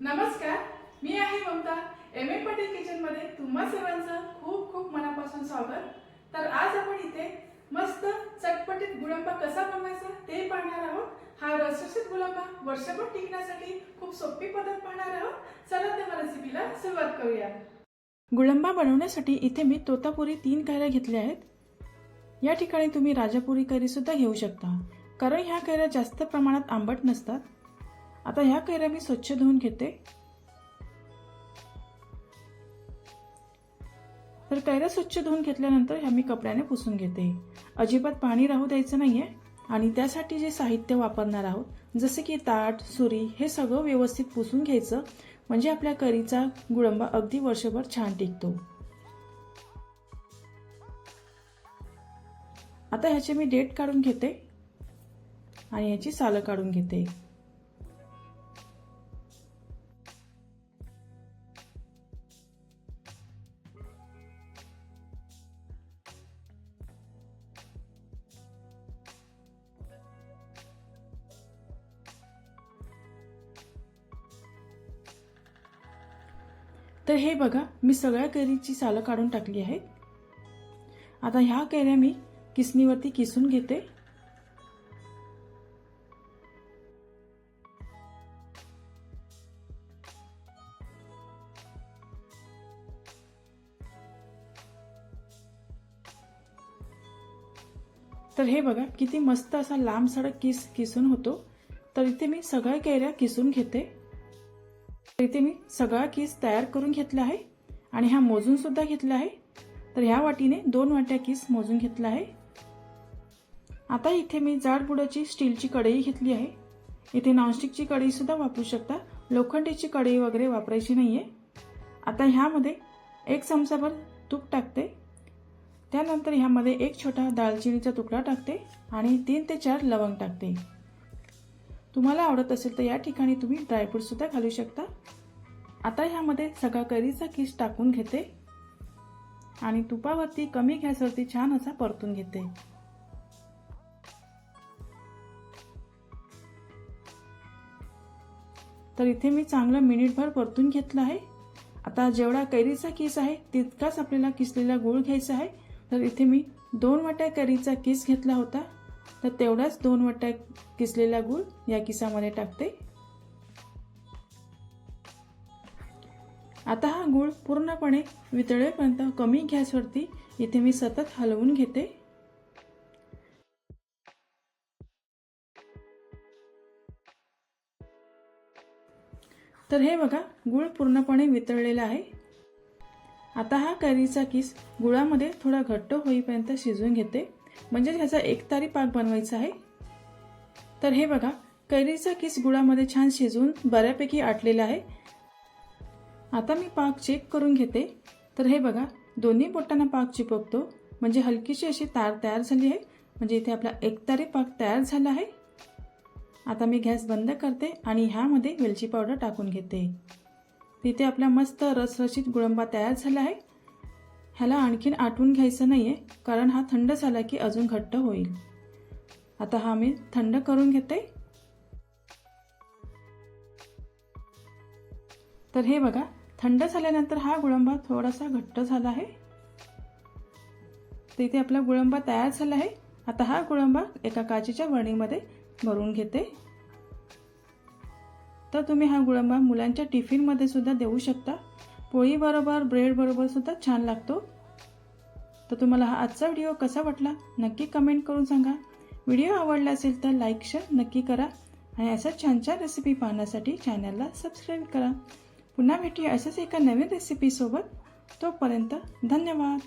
नमस्कार, मी आहे Mamata. MA. Patel kitchen मध्ये तुम्हा सर्वांचं खूप खूप मनापासून स्वागत. तर आज आपण इथे मस्त चटपटीत गुळंबा कसा बनवायचा ते पाहणार आहोत. हा रसरशीत गुळंबा वर्षभर टिकण्यासाठी खूप सोपी पद्धत पाहणार आहोत. चला त्या रेसिपीला सुरुवात करूया. गुळंबा बनवण्यासाठी इथे मी तोतापुरी 3 कैऱ्या घेतल्या आहेत. या ठिकाणी तुम्ही राजापुरी कैरी सुद्धा घेऊ शकता, कारण ह्या कैऱ्या जास्त प्रमाणात आंबट नसतात. आता ह्या कैऱ्या मी स्वच्छ धुवून घेते. तर कैऱ्या स्वच्छ धुवून घेतल्यानंतर ह्या मी कपड्याने पुसून घेते. अजिबात पाणी राहू द्यायचं नाहीये. आणि त्यासाठी जे साहित्य वापरणार आहोत जसे की ताट, सुरी हे सगळं व्यवस्थित पुसून घ्यायचं, म्हणजे आपल्या कैरीचा गुळंबा अगदी वर्षभर छान टिकतो. आता ह्याचे मी देठ काढून घेते आणि ह्याची सालं काढून घेते. तर हे बघा, मी सगळ्या कैरीची सालं काढून टाकली आहेत. आता ह्या कैऱ्या मी किसणीवरती किसून घेते. तर हे बघा, किती मस्त असा लांब सडक किसून होतो. तर इथे मी सगळ्या कैऱ्या किसून घेते. इथे मी सगळा किस तयार करून घेतला आहे आणि हा मोजून सुद्धा घेतला आहे. तर ह्या वाटीने 2 वाट्या किस मोजून घेतला आहे. आता इथे मी जाड बुडाची स्टीलची कढई घेतली आहे. इथे नॉनस्टिकची कढई सुद्धा वापरू शकता, लोखंडीची कढई वगैरे वापरायची नाहीये. आता ह्यामध्ये 1 चमचाभर तूप टाकते. त्यानंतर ह्यामध्ये 1 छोटा दालचिनीचा तुकडा टाकते आणि 3 ते 4 लवंग टाकते. तुम्हाला आवडत असेल तर या ठिकाणी तुम्ही ड्रायफ्रूट सुद्धा घालू शकता. आता ह्यामध्ये सगळा कैरीचा किस टाकून घेते आणि तुपावरती कमी गॅसवरती छान असा परतून घेते. तर इथे मी चांगलं मिनिटभर परतून घेतलं आहे. आता जेवढा कैरीचा किस आहे तितकाच आपल्याला किसलेला गूळ घ्यायचा आहे. तर इथे मी 2 वाट्या कैरीचा किस घेतला होता, तर तेवढाच 2 वाट्या किसलेला गूळ या किसामध्ये टाकते. आता हा गूळ पूर्णपणे वितळेपर्यंत कमी गॅसवरती इथे मी सतत हलवून घेते. तर हे बघा, गूळ पूर्णपणे वितळलेला आहे. आता हा कैरीचा किस गुळामध्ये थोडा घट्ट होईपर्यंत शिजवून घेते, म्हणजे ह्याचा एकतारी पाक बनवायचा आहे. तर हे बघा, कैरीचा किस गुळामध्ये छान शिजवून बऱ्यापैकी आटलेला आहे. आता मी पाक चेक करून घेते. तर हे बघा, दोन्ही बोटांना पाक चिपकतो, म्हणजे हलकीशी अशी तार तयार झाली आहे, म्हणजे इथे आपला एकतारी पाक तयार झाला आहे. आता मी गॅस बंद करते आणि ह्यामध्ये वेलची पावडर टाकून घेते. तिथे आपला मस्त रसरशीत गुळंबा तयार झाला आहे. ह्याला आणखीन आटवून घ्यायचं नाहीये, कारण हा थंड झाला की अजून घट्ट होईल. आता हा मी थंड करून घेते. तर हे बघा, थंड झाल्यानंतर हा गुळंबा थोडासा घट्ट झाला आहे. तर इथे आपला गुळंबा तयार झाला आहे. आता हा गुळंबा एका काचेच्या बरणीमध्ये भरून घेते. तर तुम्ही हा गुळंबा मुलांच्या टिफिनमध्ये सुद्धा देऊ शकता. पोळी बरोबर, ब्रेड बरोबर सुद्धा छान लागतो. तर तुम्हाला हा आजचा व्हिडिओ कसा वाटला नक्की कमेंट करून सांगा. व्हिडिओ आवडला असेल तर लाईक शेअर नक्की करा आणि अशा छान छान रेसिपी पाहण्यासाठी चॅनलला सबस्क्राईब करा. पुन्हा भेटूया अशाच एका नवीन रेसिपीसोबत. तोपर्यंत धन्यवाद.